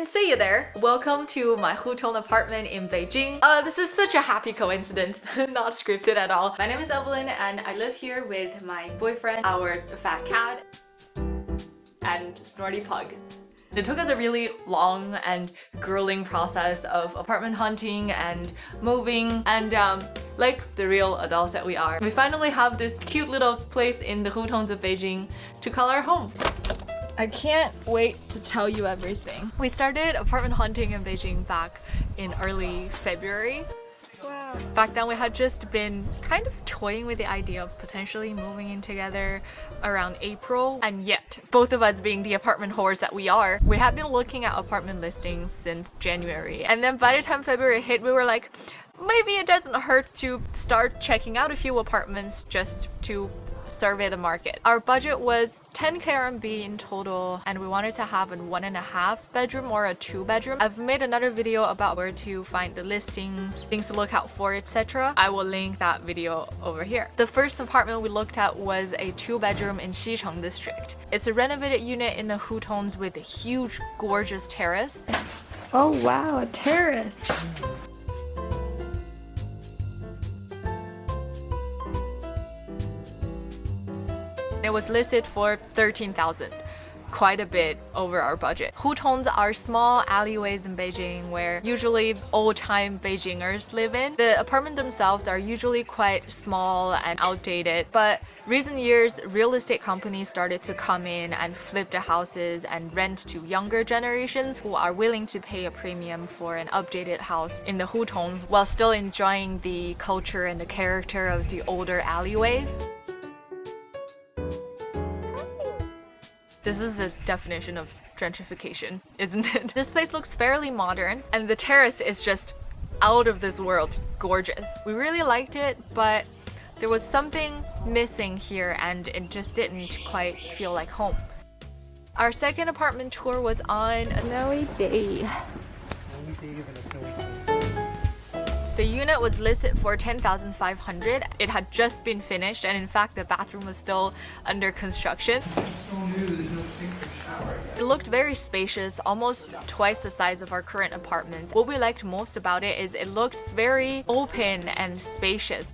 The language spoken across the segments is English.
didn't see you there. Welcome to my hutong apartment in Beijing. This is such a happy coincidence, not scripted at all. My name is Evelyn and I live here with my boyfriend, our fat cat, and Snorty Pug. It took us a really long and grueling process of apartment hunting and moving and like the real adults that we are, we finally have this cute little place in the hutongs of Beijing to call our home. I can't wait to tell you everything. We started apartment hunting in Beijing back in early February. Wow. Back then we had just been kind of toying with the idea of potentially moving in together around April, and yet, both of us being the apartment whores that we are, we had been looking at apartment listings since January. And then by the time February hit, we were like, maybe it doesn't hurt to start checking out a few apartments just to survey the market. Our budget was 10k RMB in total and we wanted to have a 1.5 bedroom or a 2 bedroom. I've made another video about where to find the listings, things to look out for, etc. I will link that video over here. The first apartment we looked at was a 2 bedroom in Xicheng district. It's a renovated unit in the hutongs with a huge gorgeous terrace. Oh wow, a terrace! It was listed for 13,000, quite a bit over our budget. Hutongs are small alleyways in Beijing where usually old-time Beijingers live in. The apartments themselves are usually quite small and outdated, but recent years, real estate companies started to come in and flip the houses and rent to younger generations who are willing to pay a premium for an updated house in the hutongs while still enjoying the culture and the character of the older alleyways. This is the definition of gentrification, isn't it? This place looks fairly modern and the terrace is just out of this world gorgeous. We really liked it, but there was something missing here and it just didn't quite feel like home. Our second apartment tour was on a Snowy day. The unit was listed for 10,500. It had just been finished and in fact the bathroom was still under construction. It looked very spacious, almost twice the size of our current apartments. What we liked most about it is it looks very open and spacious.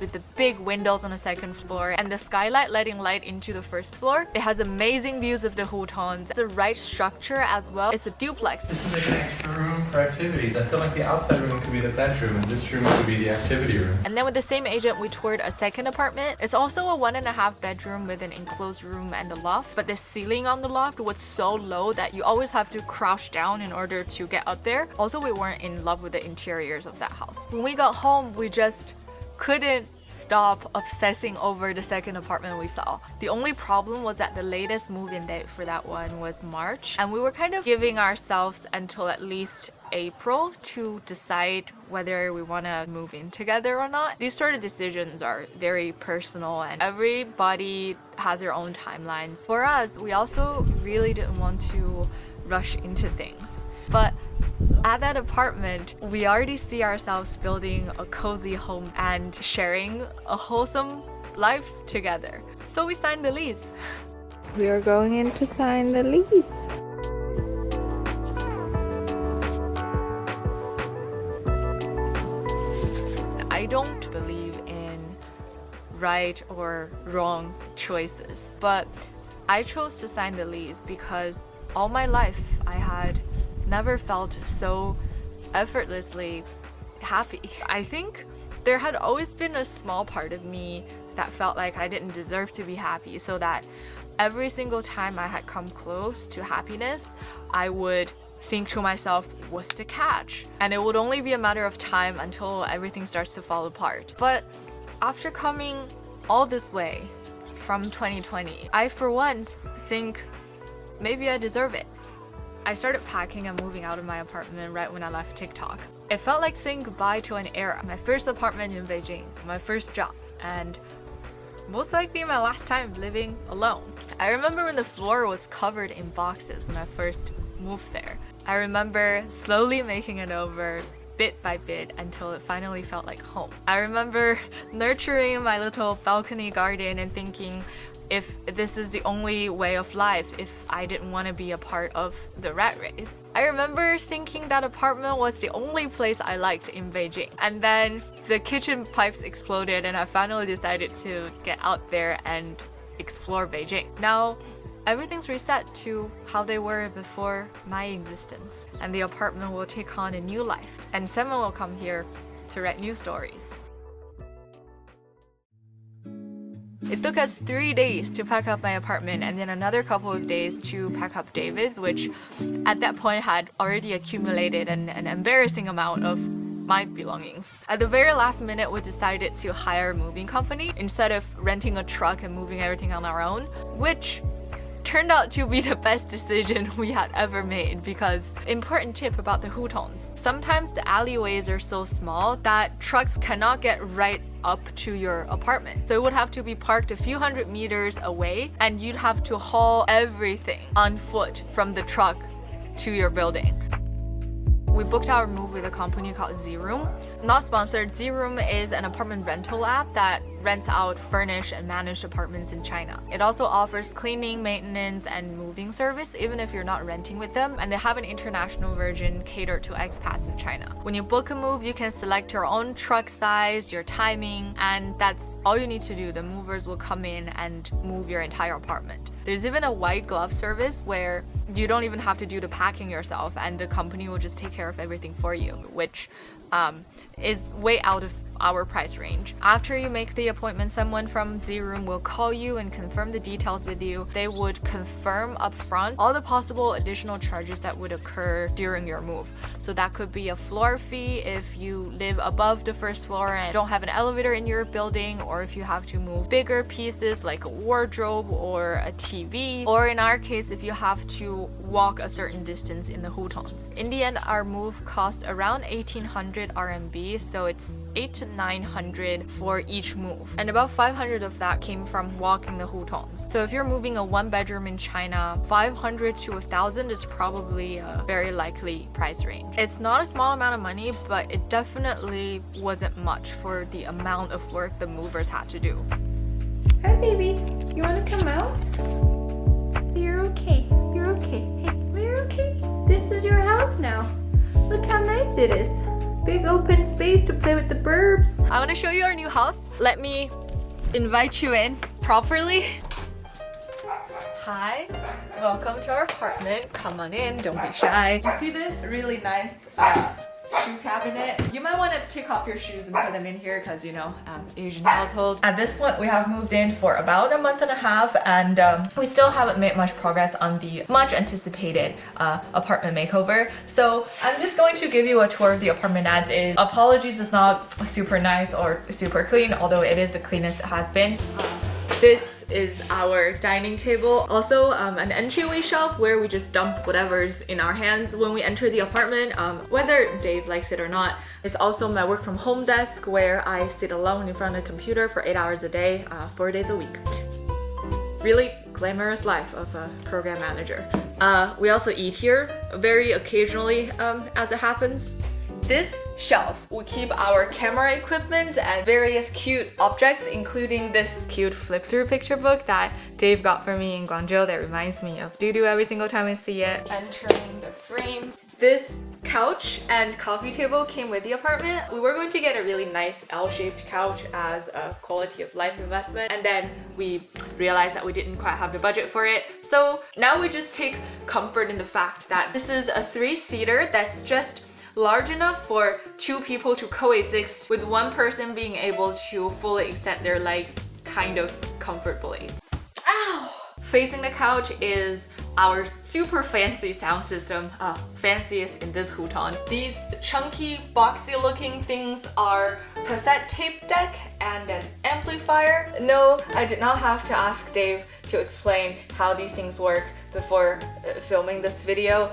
With the big windows on the second floor and the skylight letting light into the first floor. It has amazing views of the hutongs. It's the right structure as well. It's a duplex. This is like an extra room for activities. I feel like the outside room could be the bedroom and this room could be the activity room. And then with the same agent, we toured a second apartment. It's also a 1.5 bedroom with an enclosed room and a loft. But the ceiling on the loft was so low that you always have to crouch down in order to get up there. Also, we weren't in love with the interiors of that house. When we got home, we just couldn't stop obsessing over the second apartment we saw. The only problem was that the latest move-in date for that one was March, and we were kind of giving ourselves until at least April to decide whether we want to move in together or not. These sort of decisions are very personal and everybody has their own timelines. For us, we also really didn't want to rush into things. But at that apartment, we already see ourselves building a cozy home and sharing a wholesome life together. So we signed the lease. We are going in to sign the lease. I don't believe in right or wrong choices, but I chose to sign the lease because all my life I had never felt so effortlessly happy. I think there had always been a small part of me that felt like I didn't deserve to be happy, so that every single time I had come close to happiness, I would think to myself, what's the catch? And it would only be a matter of time until everything starts to fall apart. But after coming all this way from 2020, I for once think maybe I deserve it. I started packing and moving out of my apartment right when I left TikTok. It felt like saying goodbye to an era. My first apartment in Beijing, my first job, and most likely my last time living alone. I remember when the floor was covered in boxes when I first moved there. I remember slowly making it over bit by bit until it finally felt like home. I remember nurturing my little balcony garden and thinking, if this is the only way of life, if I didn't want to be a part of the rat race. I remember thinking that apartment was the only place I liked in Beijing. And then the kitchen pipes exploded and I finally decided to get out there and explore Beijing. Now, everything's reset to how they were before my existence. And the apartment will take on a new life. And someone will come here to write new stories. It took us 3 days to pack up my apartment and then another couple of days to pack up David's, which at that point had already accumulated an embarrassing amount of my belongings. At the very last minute, we decided to hire a moving company instead of renting a truck and moving everything on our own, which turned out to be the best decision we had ever made because important tip about the hutongs. Sometimes the alleyways are so small that trucks cannot get right up to your apartment. So it would have to be parked a few hundred meters away and you'd have to haul everything on foot from the truck to your building. We booked our move with a company called Z-Room. Not sponsored, Z-Room is an apartment rental app that rents out furnished and managed apartments in China. It also offers cleaning, maintenance, and moving service even if you're not renting with them, and they have an international version catered to expats in China. When you book a move, you can select your own truck size, your timing, and that's all you need to do. The movers will come in and move your entire apartment. There's even a white glove service where you don't even have to do the packing yourself and the company will just take care of everything for you, which is way out of our price range. After you make the appointment, someone from Z-Room will call you and confirm the details with you. They would confirm upfront all the possible additional charges that would occur during your move. So that could be a floor fee if you live above the first floor and don't have an elevator in your building, or if you have to move bigger pieces like a wardrobe or a TV, or in our case, if you have to walk a certain distance in the hutongs. In the end, our move cost around 1800 RMB, so it's 800 to 900 for each move, and about 500 of that came from walking the hutongs. So if you're moving a one bedroom in China, 500 to 1000 is probably a very likely price range. It's not a small amount of money, but it definitely wasn't much for the amount of work the movers had to do. Hi, baby. You want to come out? You're okay. You're okay. Hey, you're okay. This is your house now. Look how nice it is. Big open space to play with the burbs. I want to show you our new house. Let me invite you in properly. Hi, welcome to our apartment. Come on in, don't be shy. You see this really nice shoe cabinet? You might want to take off your shoes and put them in here because, you know, Asian household. At this point, we have moved in for about a month and a half, and we still haven't made much progress on the much anticipated apartment makeover. So I'm just going to give you a tour of the apartment as is. Apologies, it's not super nice or super clean, although it is the cleanest it has been. This is our dining table. Also an entryway shelf where we just dump whatever's in our hands when we enter the apartment, whether Dave likes it or not. It's also my work from home desk where I sit alone in front of a computer for 8 hours a day, 4 days a week. Really glamorous life of a program manager. We also eat here very occasionally as it happens. This shelf will keep our camera equipment and various cute objects, including this cute flip-through picture book that Dave got for me in Guangzhou that reminds me of Dudu every single time I see it. Entering the frame. This couch and coffee table came with the apartment. We were going to get a really nice L-shaped couch as a quality of life investment, and then we realized that we didn't quite have the budget for it. So now we just take comfort in the fact that this is a 3-seater that's just large enough for 2 people to coexist, with one person being able to fully extend their legs kind of comfortably. Ow! Facing the couch is our super fancy sound system, fanciest in this hutong. These chunky, boxy looking things are cassette tape deck and an amplifier. No, I did not have to ask Dave to explain how these things work before filming this video.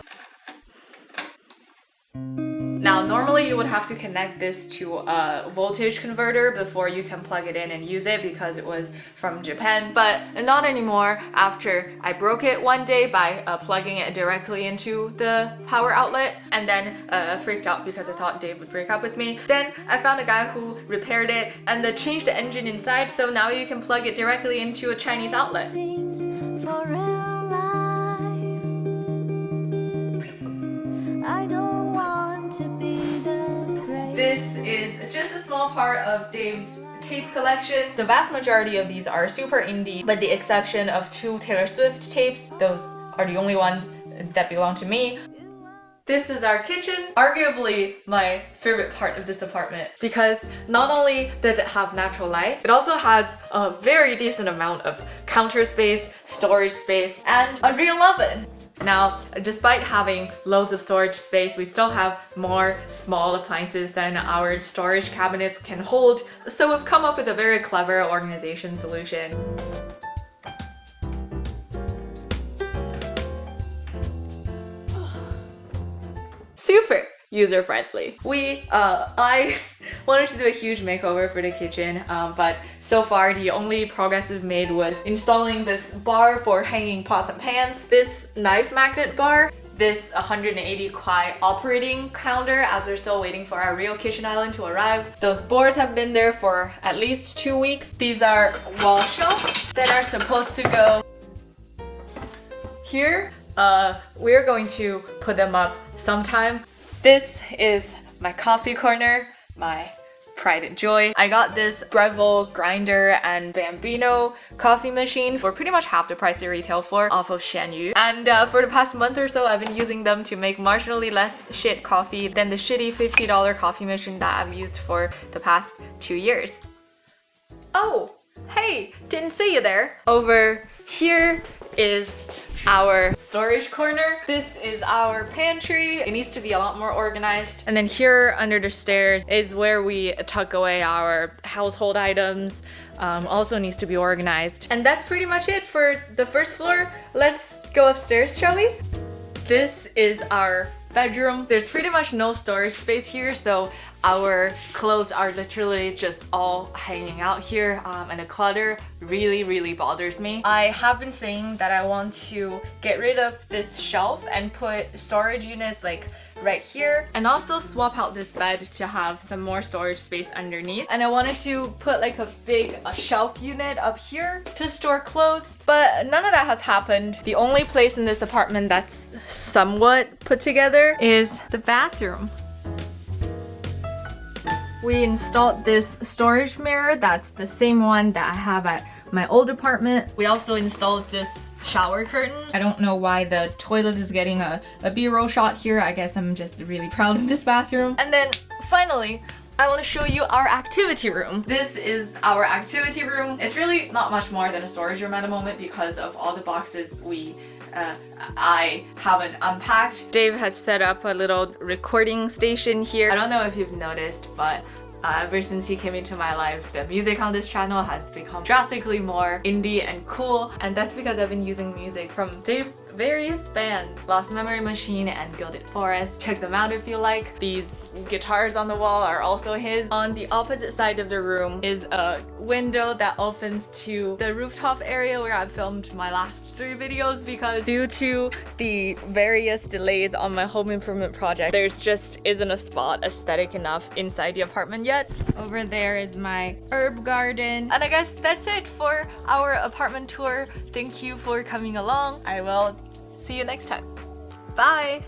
Now, normally you would have to connect this to a voltage converter before you can plug it in and use it because it was from Japan, but not anymore after I broke it one day by plugging it directly into the power outlet, and then freaked out because I thought Dave would break up with me. Then I found a guy who repaired it and then changed the engine inside, so now you can plug it directly into a Chinese outlet. I don't want to be the great. This is just a small part of Dave's tape collection. The vast majority of these are super indie, but the exception of 2 Taylor Swift tapes, those are the only ones that belong to me. This is our kitchen, arguably my favorite part of this apartment because not only does it have natural light, it also has a very decent amount of counter space, storage space, and a real oven. Now, despite having loads of storage space, we still have more small appliances than our storage cabinets can hold, so we've come up with a very clever organization solution. Super user-friendly. I wanted to do a huge makeover for the kitchen, but so far the only progress we've made was installing this bar for hanging pots and pans, this knife magnet bar, this 180 kwai operating counter as we're still waiting for our real kitchen island to arrive. Those boards have been there for at least 2 weeks. These are wall shelves that are supposed to go here. We're going to put them up sometime. This is my coffee corner, my pride and joy. I got this Breville grinder and Bambino coffee machine for pretty much half the price they retail for off of Xianyu. And for the past month or so, I've been using them to make marginally less shit coffee than the shitty $50 coffee machine that I've used for the past 2 years. Oh, hey, didn't see you there. Over here is our storage corner. This is our pantry. It needs to be a lot more organized. And then here under the stairs is where we tuck away our household items. Also needs to be organized. And that's pretty much it for the first floor. Let's go upstairs, shall we? This is our bedroom. There's pretty much no storage space here, so our clothes are literally just all hanging out here, and the clutter really bothers me. I have been saying that I want to get rid of this shelf and put storage units like right here, and also swap out this bed to have some more storage space underneath. And I wanted to put like a big shelf unit up here to store clothes, but none of that has happened. The only place in this apartment that's somewhat put together is the bathroom. We installed this storage mirror that's the same one that I have at my old apartment. We also installed this shower curtain. I don't know why the toilet is getting a B-roll shot here. I guess I'm just really proud of this bathroom. And then finally, I want to show you our activity room. This is our activity room. It's really not much more than a storage room at the moment because of all the boxes I haven't unpacked. Dave has set up a little recording station here. I don't know if you've noticed, but ever since he came into my life, the music on this channel has become drastically more indie and cool, and that's because I've been using music from Dave's various bands, Lost Memory Machine and Gilded Forest. Check them out if you like. These guitars on the wall are also his. On the opposite side of the room is a window that opens to the rooftop area where I filmed my last 3 videos because due to the various delays on my home improvement project, there's just isn't a spot aesthetic enough inside the apartment yet. Over there is my herb garden. And I guess that's it for our apartment tour. Thank you for coming along. I will see you next time. Bye!